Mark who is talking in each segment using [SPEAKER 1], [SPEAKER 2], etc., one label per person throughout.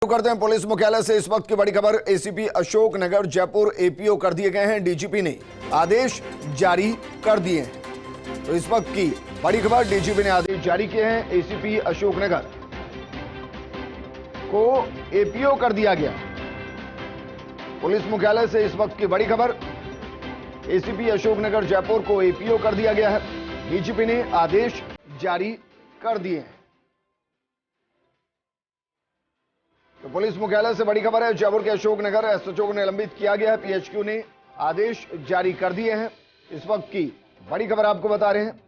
[SPEAKER 1] करते हैं पुलिस मुख्यालय से इस वक्त की बड़ी खबर। एसीपी अशोक नगर जयपुर एपीओ कर दिए गए हैं। डीजीपी ने आदेश जारी कर दिए हैं। तो इस वक्त की बड़ी खबर, डीजीपी ने आदेश जारी किए हैं। एसीपी अशोक नगर को एपीओ कर दिया गया। पुलिस मुख्यालय से इस वक्त की बड़ी खबर, एसीपी अशोक नगर जयपुर को एपीओ कर दिया गया है। डीजीपी ने आदेश जारी कर दिए हैं। तो पुलिस मुख्यालय से बड़ी खबर है, जयपुर के अशोक नगर एसएचओ को निलंबित किया गया है। पीएचक्यू ने आदेश जारी कर दिए हैं। इस वक्त की बड़ी खबर आपको बता रहे हैं।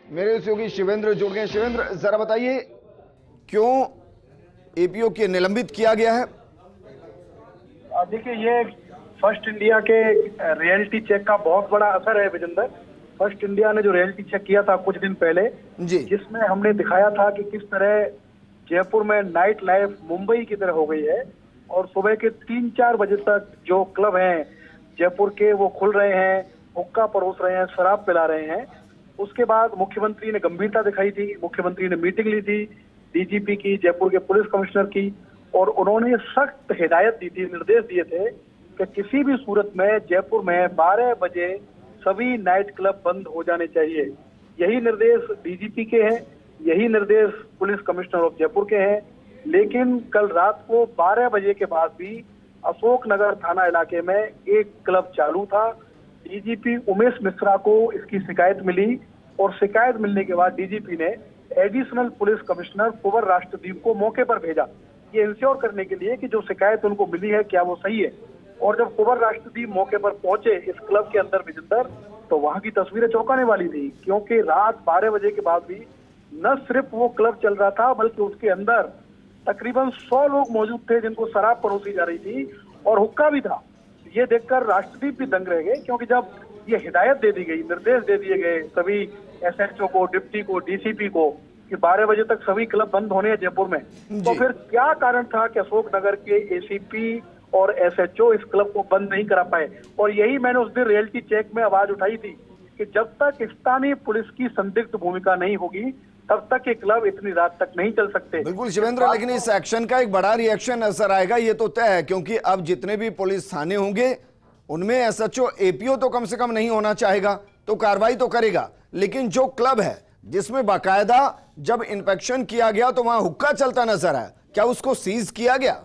[SPEAKER 1] मेरे सहयोगी शिवेंद्र जुड़ गए। शिवेंद्र, जरा बताइए क्यों एपीओ के निलंबित किया गया है?
[SPEAKER 2] देखिए, ये फर्स्ट इंडिया के रियलिटी चेक का बहुत बड़ा असर है विजेंद्र। फर्स्ट इंडिया ने जो रियलिटी चेक किया था कुछ दिन पहले
[SPEAKER 1] जी,
[SPEAKER 2] जिसमें हमने दिखाया था कि किस तरह जयपुर में नाइट लाइफ मुंबई की तरह हो गई है और सुबह के 3-4 बजे तक जो क्लब हैं जयपुर के वो खुल रहे हैं, हुक्का परोस रहे हैं, शराब पिला रहे हैं। उसके बाद मुख्यमंत्री ने गंभीरता दिखाई थी। मुख्यमंत्री ने मीटिंग ली थी डीजीपी की, जयपुर के पुलिस कमिश्नर की, और उन्होंने सख्त हिदायत दी थी, निर्देश दिए थे कि किसी भी सूरत में जयपुर में 12 बजे सभी नाइट क्लब बंद हो जाने चाहिए। यही निर्देश डीजीपी के हैं, यही निर्देश पुलिस कमिश्नर ऑफ जयपुर के हैं। लेकिन कल रात को 12 बजे के बाद भी अशोक नगर थाना इलाके में एक क्लब चालू था। डीजीपी उमेश मिश्रा को इसकी शिकायत मिली और शिकायत मिलने के बाद डीजीपी ने एडिशनल पुलिस कमिश्नर कुंवर राष्ट्रदीप को मौके पर भेजा, ये इंश्योर करने के लिए कि जो शिकायत उनको मिली है क्या वो सही है। और जब कुंवर राष्ट्रदीप मौके पर पहुंचे इस क्लब के अंदर विजिटर, तो वहां की तस्वीरें चौंकाने वाली थी, क्योंकि रात 12 बजे के बाद भी न सिर्फ वो क्लब चल रहा था बल्कि उसके अंदर तकरीबन 100 लोग मौजूद थे जिनको शराब परोसी जा रही थी और हुक्का भी था। ये देखकर राष्ट्रदीप भी दंग रह गए, क्योंकि जब ये हिदायत दे दी गई, निर्देश दे दिए गए सभी एसएचओ को, डिप्टी को, डीसीपी को कि 12 बजे तक सभी क्लब बंद होने हैं जयपुर में, तो फिर क्या कारण था कि अशोक नगर के एसीपी और एसएचओ इस क्लब को बंद नहीं करा पाए? और यही मैंने उस दिन रियलिटी चेक में आवाज उठाई थी कि जब तक स्थानीय पुलिस की संदिग्ध भूमिका नहीं होगी तब तक ये क्लब इतनी रात तक नहीं चल सकते।
[SPEAKER 1] बिल्कुल शिवेंद्र, लेकिन इस एक्शन का एक बड़ा रिएक्शन नजर आएगा, ये तो तय है, क्योंकि अब जितने भी पुलिस थाने होंगे उनमें एसएचओ एपीओ तो कम से कम नहीं होना चाहेगा, तो कार्रवाई तो करेगा। लेकिन जो क्लब है जिसमें बाकायदा जब इंस्पेक्शन किया गया तो वहां हुक्का चलता नजर आया, क्या उसको सीज किया गया?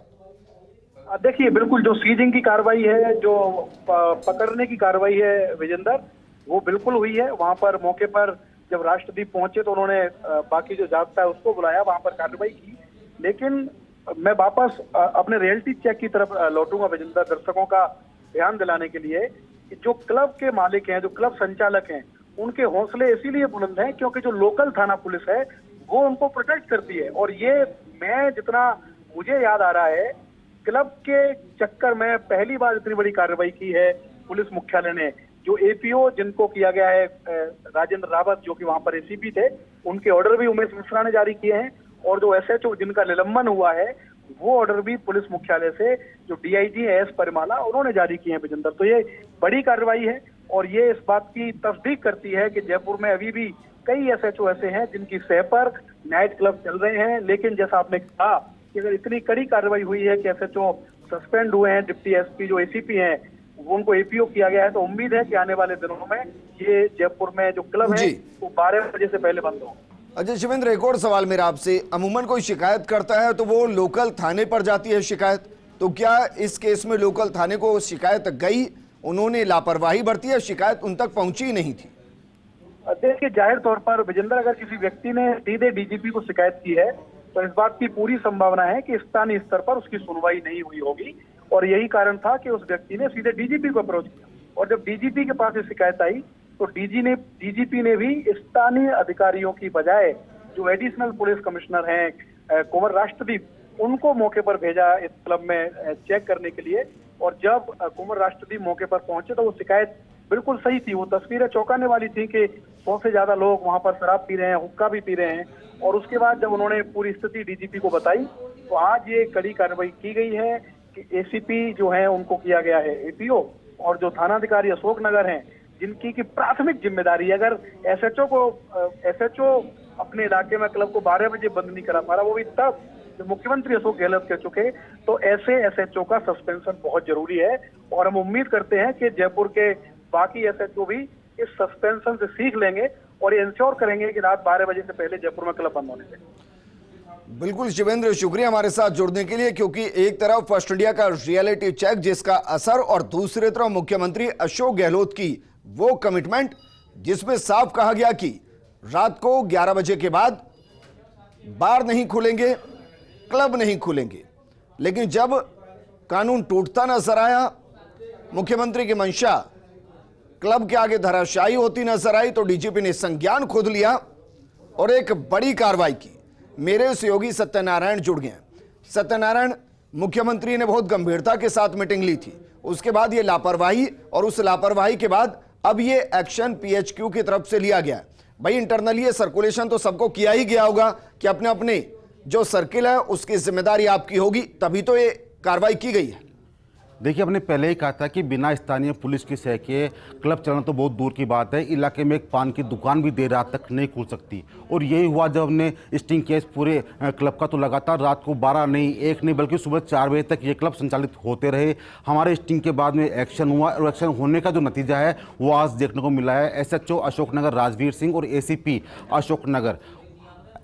[SPEAKER 2] देखिए, बिल्कुल जो सीजिंग की कार्रवाई है, जो पकड़ने की कार्रवाई है विजेंद्र, वो बिल्कुल हुई है। वहां पर मौके पर जब राष्ट्रदीप पहुंचे तो उन्होंने बाकी जो जाब्ता है उसको बुलाया, वहां पर कार्रवाई की। लेकिन मैं वापस अपने रियलिटी चेक की तरफ लौटूंगा विजेंद्र, दर्शकों का ध्यान दिलाने के लिए कि जो क्लब के मालिक हैं, जो क्लब संचालक हैं, उनके हौसले इसीलिए बुलंद हैं क्योंकि जो लोकल थाना पुलिस है वो उनको प्रोटेक्ट करती है। और ये मैं जितना मुझे याद आ रहा है, क्लब के चक्कर में पहली बार इतनी बड़ी कार्रवाई की है पुलिस मुख्यालय ने। जो एपीओ जिनको किया गया है राजेंद्र रावत, जो कि वहां पर एसीपी थे, उनके ऑर्डर भी उमेश मिश्रा ने जारी किए हैं। और जो एसएचओ जिनका निलंबन हुआ है वो ऑर्डर भी पुलिस मुख्यालय से जो डीआईजी है एस परिमाला, उन्होंने जारी किए हैं विजेंद्र। तो ये बड़ी कार्रवाई है और ये इस बात की तस्दीक करती है कि जयपुर में अभी भी कई एसएचओ ऐसे हैं जिनकी सह पर नाइट क्लब चल रहे हैं। लेकिन जैसा आपने कहा कि अगर इतनी कड़ी कार्रवाई हुई है कि एसएचओ सस्पेंड हुए हैं, डिप्टी एसपी जो एसीपी हैं उनको एपीओ किया गया है, तो उम्मीद है कि आने वाले दिनों में ये जयपुर में जो क्लब है वो 12 बजे से पहले बंद हो।
[SPEAKER 1] अच्छा शिवेंद्र, एक और सवाल मेरा आपसे, अमूमन कोई शिकायत करता है तो वो लोकल थाने पर जाती है शिकायत, तो क्या इस केस में लोकल थाने को शिकायत गई, उन्होंने लापरवाही बरती है, शिकायत उन तक पहुंची ही नहीं थी?
[SPEAKER 2] देखिए, जाहिर तौर पर विजेंद्र, अगर किसी व्यक्ति ने सीधे डीजीपी को शिकायत की है तो इस बात की पूरी संभावना है कि स्थानीय स्तर पर उसकी सुनवाई नहीं हुई होगी। और यही कारण था कि उस व्यक्ति ने सीधे डीजीपी को अप्रोच किया। और जब डीजीपी के पास ये शिकायत आई तो डीजीपी ने भी स्थानीय अधिकारियों की बजाय जो एडिशनल पुलिस कमिश्नर हैं कुंवर राष्ट्रदीप, उनको मौके पर भेजा इस क्लब में चेक करने के लिए। और जब कुंवर राष्ट्रदीप मौके पर पहुंचे तो वो शिकायत बिल्कुल सही थी। वो तस्वीरें चौंकाने वाली थी कि 100 से ज्यादा लोग वहां पर शराब पी रहे हैं, हुक्का भी पी रहे हैं। और उसके बाद जब उन्होंने पूरी स्थिति डीजीपी को बताई तो आज ये कड़ी कार्रवाई की गई है कि एसीपी जो है उनको किया गया है एपीओ, और जो थानाधिकारी अशोक नगर हैं जिनकी की प्राथमिक जिम्मेदारी है, अगर एसएचओ अपने इलाके में क्लब को 12 बजे बंद नहीं करा पा रहा, वो भी तब मुख्यमंत्री अशोक गहलोत कह चुके, तो ऐसे एसएचओ का सस्पेंशन बहुत जरूरी है। और हम उम्मीद करते हैं कि जयपुर के बाकी एसएचओ भी इस सस्पेंशन से सीख लेंगे और ये इंश्योर करेंगे कि रात 12 बजे से पहले जयपुर में क्लब बंद होने से।
[SPEAKER 1] बिल्कुल शिवेंद्र, शुक्रिया हमारे साथ जुड़ने के लिए, क्योंकि एक तरफ फर्स्ट इंडिया का रियलिटी चेक जिसका असर और दूसरी तरफ मुख्यमंत्री अशोक गहलोत की वो कमिटमेंट जिसमें साफ कहा गया कि रात को 11 बजे के बाद बार नहीं खुलेंगे, क्लब नहीं खुलेंगे। लेकिन जब कानून टूटता नजर आया, मुख्यमंत्री की मंशा क्लब के आगे धराशायी होती नजर आई, तो डीजीपी ने संज्ञान खुद लिया और एक बड़ी कार्रवाई की। मेरे सहयोगी सत्यनारायण जुड़ गए। सत्यनारायण, मुख्यमंत्री ने बहुत गंभीरता के साथ मीटिंग ली थी, उसके बाद ये लापरवाही और उस लापरवाही के बाद अब ये एक्शन पीएचक्यू की तरफ से लिया गया। भाई इंटरनली ये सर्कुलेशन तो सबको किया ही गया होगा कि अपने अपने जो सर्किल है उसकी जिम्मेदारी आपकी होगी, तभी तो ये कार्रवाई की गई है।
[SPEAKER 3] देखिए, हमने पहले ही कहा था कि बिना स्थानीय पुलिस की सह के क्लब चलना तो बहुत दूर की बात है। इलाके में एक पान की दुकान भी देर रात तक नहीं खुल सकती, और यही हुआ जब हमने स्टिंग केस पूरे क्लब का, तो लगातार रात को 12 नहीं, 1 नहीं, बल्कि सुबह 4 बजे तक ये क्लब संचालित होते रहे। हमारे स्टिंग के बाद में एक्शन हुआ और एक्शन होने का जो नतीजा है वो आज देखने को मिला है। एसएचओ अशोकनगर राजवीर सिंह और एसीपी अशोकनगर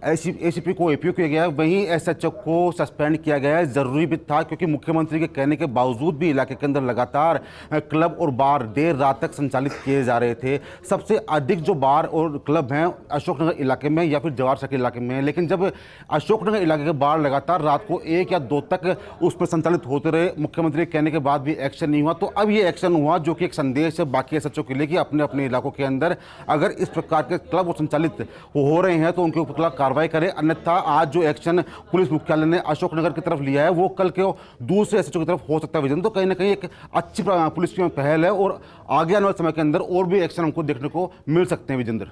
[SPEAKER 3] एसीपी को एपीओ किया गया है, वहीं एसएचओ को सस्पेंड किया गया है। जरूरी भी था, क्योंकि मुख्यमंत्री के कहने के बावजूद भी इलाके के अंदर लगातार क्लब और बार देर रात तक संचालित किए जा रहे थे। सबसे अधिक जो बार और क्लब हैं अशोकनगर इलाके में या फिर जवाहर सर्किल इलाके में, लेकिन जब अशोकनगर इलाके के बार लगातार रात को 1 या 2 तक उस पर संचालित होते रहे, मुख्यमंत्री के कहने के बाद भी एक्शन नहीं हुआ, तो अब ये एक्शन हुआ, जो कि एक संदेश है बाकी एसएचओ के लिए कि अपने अपने इलाकों के अंदर अगर इस प्रकार के क्लब संचालित हो रहे हैं तो उनके ऊपर कार्रवाई करें। अन्यथा आज जो एक्शन पुलिस मुख्यालय ने अशोकनगर की तरफ लिया है वो कल के दूसरे एसएचओ की तरफ हो सकता है विजन। तो कहीं ना कहीं एक अच्छी पुलिस की पहल है और आगे आने वाले समय के अंदर और भी एक्शन हमको देखने को मिल सकते हैं। विजेंद्र,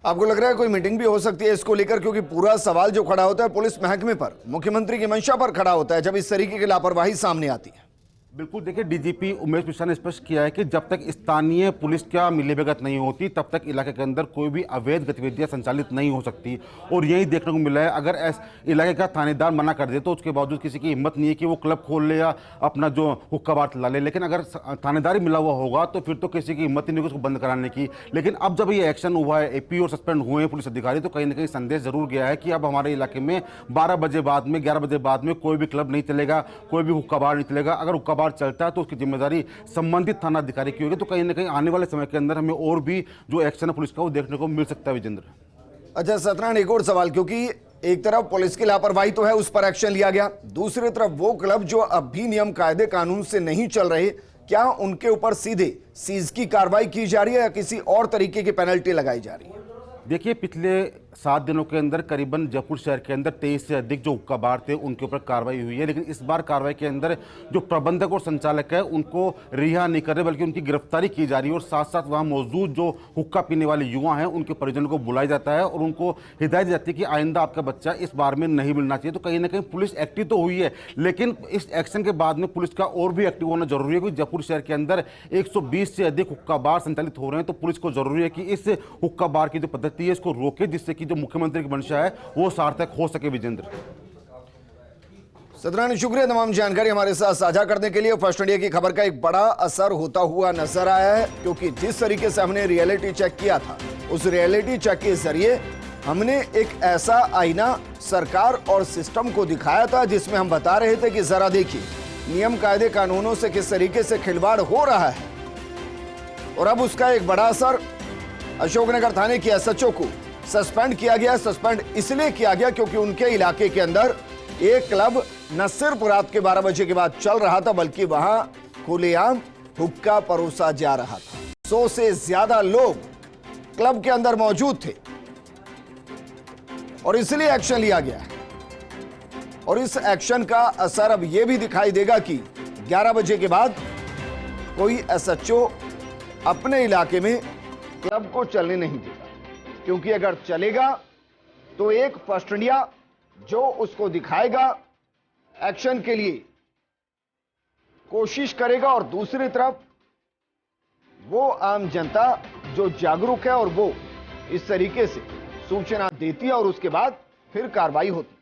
[SPEAKER 1] आपको लग रहा है कोई मीटिंग भी हो सकती है इसको लेकर? क्योंकि पूरा सवाल जो खड़ा होता है पुलिस महकमे पर, मुख्यमंत्री की मंशा पर खड़ा होता है जब इस तरीके की लापरवाही सामने आती है।
[SPEAKER 3] बिल्कुल, देखिए, डीजीपी उमेश मिश्रा ने स्पष्ट किया है कि जब तक स्थानीय पुलिस का मिलीभगत नहीं होती तब तक इलाके के अंदर कोई भी अवैध गतिविधियां संचालित नहीं हो सकती। और यही देखने को मिला है, अगर इलाके का थानेदार मना कर दे तो उसके बावजूद किसी की हिम्मत नहीं है कि वो क्लब खोल ले या अपना जो हुक्का बार चला ले। लेकिन अगर थानेदारी मिला हुआ होगा तो फिर तो किसी की हिम्मत ही नहीं उसको बंद कराने की। लेकिन अब जब ये एक्शन हुआ है, एपी और सस्पेंड हुए हैं पुलिस अधिकारी, तो कहीं ना कहीं संदेश जरूर गया है कि अब हमारे इलाके में 12 बजे बाद में, 11 बजे बाद में कोई भी क्लब नहीं चलेगा, कोई भी हुक्का बार नहीं चलेगा। अगर हुक्का बार चलता है तो उसकी जिम्मेदारी संबंधित थाना अधिकारी की होगी। तो कहीं ना कहीं आने वाले समय के अंदर हमें और भी जो एक्शन है पुलिस का वो देखने को मिल सकता है। विजेंद्र,
[SPEAKER 1] अच्छा सत्यनारायण, एक और सवाल, क्योंकि एक तरफ पुलिस की लापरवाही तो है, उस पर एक्शन लिया गया, दूसरी तरफ वो क्लब जो अब भी नियम कायदे कानून से नहीं चल रहे, क्या उनके ऊपर सीधे सीज की कार्रवाई की जा रही है या किसी और तरीके की पेनल्टी लगाई जा रही है?
[SPEAKER 3] देखिए, पिछले 7 दिनों के अंदर करीबन जयपुर शहर के अंदर 23 से अधिक जो हुक्का बार थे उनके ऊपर कार्रवाई हुई है। लेकिन इस बार कार्रवाई के अंदर जो प्रबंधक और संचालक है उनको रिहा नहीं कर रहे, बल्कि उनकी गिरफ्तारी की जा रही है। और साथ साथ वहां मौजूद जो हुक्का पीने वाले युवा हैं उनके परिजनों को बुलाया जाता है और उनको हिदायत दी जाती है कि आइंदा आपका बच्चा इस बार में नहीं मिलना चाहिए। तो कहीं ना कहीं पुलिस एक्टिव तो हुई है, लेकिन इस एक्शन के बाद में पुलिस का और भी एक्टिव होना जरूरी है। क्योंकि जयपुर शहर के अंदर 120 से अधिक हुक्का बार संचालित हो रहे हैं, तो पुलिस को जरूरी है कि इस हुक्का बार की जो पद्धति है इसको रोके, जिससे कि जो मुख्यमंत्री की मंशा है वो सार्थक हो सके। विजेंद्र,
[SPEAKER 1] सत्यनारायण, शुक्रिया तमाम जानकारी हमारे साथ साझा करने के लिए। फर्स्ट इंडिया की खबर का एक बड़ा असर होता हुआ नजर आया है, क्योंकि जिस तरीके से हमने रियलिटी चेक किया था, उस रियलिटी चेक के जरिए हमने एक ऐसा आईना सरकार और सिस्टम को दिखाया था जिसमें हम बता रहे थे कि जरा देखिए नियम कायदे कानूनों से किस तरीके से खिलवाड़ हो रहा है। और अब उसका एक बड़ा असर, अशोकनगर थाने की एसएचओ को सस्पेंड किया गया। सस्पेंड इसलिए किया गया क्योंकि उनके इलाके के अंदर एक क्लब न सिर्फ रात के 12 बजे के बाद चल रहा था, बल्कि वहां खुलेआम हुक्का परोसा जा रहा था। 100 से ज्यादा लोग क्लब के अंदर मौजूद थे और इसलिए एक्शन लिया गया है। और इस एक्शन का असर अब यह भी दिखाई देगा कि 11 बजे के बाद कोई एसएचओ अपने इलाके में क्लब को चलने नहीं देगा, क्योंकि अगर चलेगा तो एक फर्स्ट इंडिया जो उसको दिखाएगा, एक्शन के लिए कोशिश करेगा, और दूसरी तरफ वो आम जनता जो जागरूक है और वो इस तरीके से सूचना देती है और उसके बाद फिर कार्रवाई होती है।